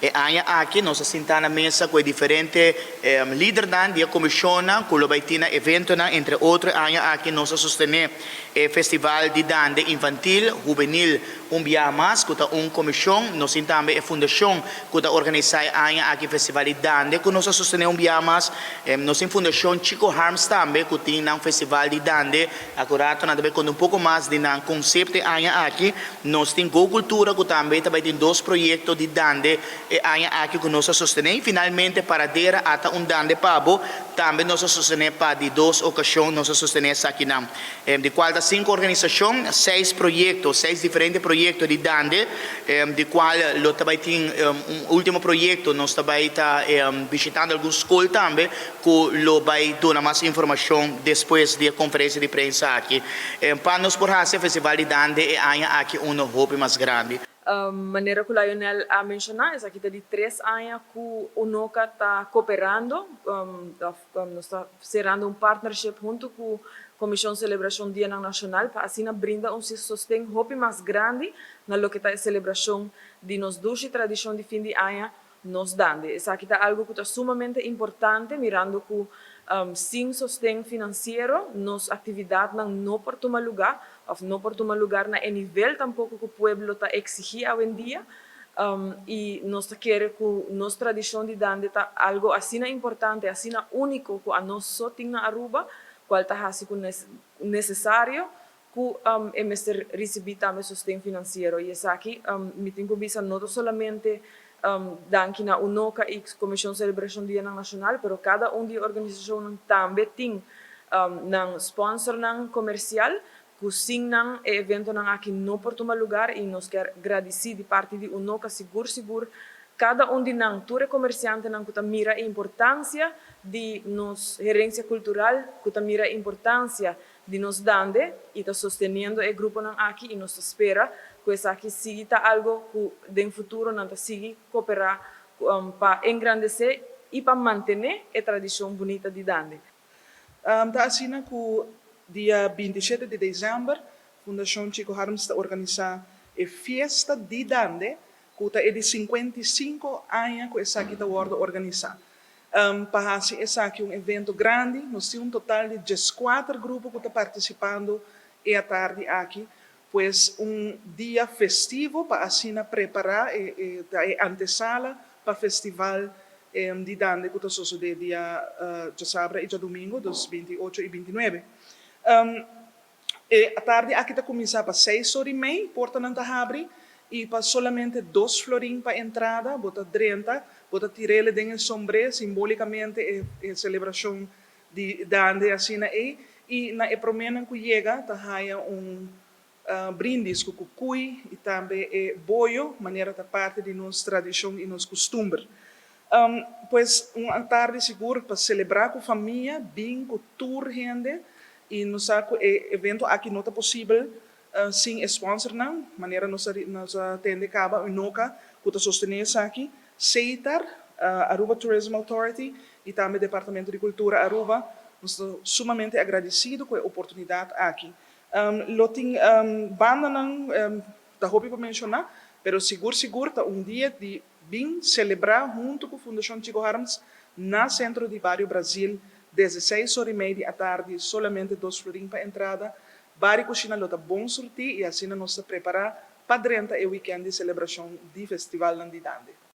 E anya aqui nós sentamos na mesa com diferentes líderes da comissão, com o evento, entre outros, anya aqui nós sostenemos o festival de dança infantil, juvenil, dia mais, com comissão, nós também a fundação que organiza anya aqui festival de dança, que nós sostenemos dia mais, nós em fundação Chico Harms também, que tem um festival de dança, agora também com pouco mais de conceito anya aqui, nós temos Go Cultura, que também tem dois projetos de dança, e anya aqui que nós sostenemos, finalmente para dar até dança pabo, também nós sostenemos para de duas ocasiões, nós sostenemos aqui na de qual das 5 organizações, 6 projetos, 6 diferentes projetos de dança, de qual lo também tem último projeto, nós também está visitando algumas escolas também, que lo vai dar mais informação depois da conferência de imprensa aqui. Para nós por esse festival de dança, é aqui hobby mais grande. Maneira que o Lionel a mencionar, é que de 3 anos que o NOCA está cooperando, nós está cerrando partnership junto com a Comissão de Celebração Dia Nacional, para assim brindar sustento hobby mais grande na lo que está a celebração de nos duas tradição de fim de ano nos dando. Isso aqui está algo que está sumamente importante, mirando que sem sustento financeiro, nos atividades não por tomar lugar, ou não por tomar lugar na nível tampouco que o povo está exigir hoje em dia, e nós queremos que nossa tradição de dança está algo assim importante, assim único que a nós só tem na Aruba, qual está assim necessário que receber também sustento financeiro. E isso aqui, me tenho que visar não somente danke na UNOCA e Comissão de Celebração Dia Nacional, mas cada de organização também tem sponsor comercial, que sim evento aqui não por tomar lugar e nós quer agradecer de parte de UNOCA seguro cada de tour comerciante que mira a importância de nos gerência cultural, que mira a importância de nos dande e está sustentando o grupo aqui e nos espera que isso aqui siga algo que no futuro não siga cooperar para engrandecer e para manter a tradição bonita de dande. Está assim que dia 27 de dezembro, a Fundação Chico Harms está organizando a festa de dande, que é de 55 anos que essa aqui está organizada. Para esse aqui evento grande, nós temos total de 14 grupos que estão participando e à tarde aqui, pois dia festivo para assim preparar a antesala para o festival de dança que está suceder dia sábado e dia domingo, dos 28 e 29. A tarde aqui está começando para 6h30, porta não está abre, e para solamente 2 florins para entrada, bota 30, bota tirele dentro do sombrero, simbolicamente a celebração de dança assim e na promena que chega, está brindis com cucuy e também boio, maneira da parte de nossa tradição e nosso costume. Pois uma tarde segura para celebrar com a família, bem com tour gente, e nos evento aqui não é possível sem sponsor não, maneira nos atende caba e noca que está sostenendo isso aqui, CETAR, Aruba Tourism Authority e também Departamento de Cultura Aruba, nós estamos sumamente agradecidos com a oportunidade aqui. Lo tem banda não da hobby para mencionar, pero seguro tá dia de bem celebrar junto com a Fundação Chico Harms na centro de Barrio Brasil, 16h30 da tarde, solamente 2 florins para entrada. Bari coxina lota bom sortir e assim nós preparar para durante o weekend de celebração de festival de dança.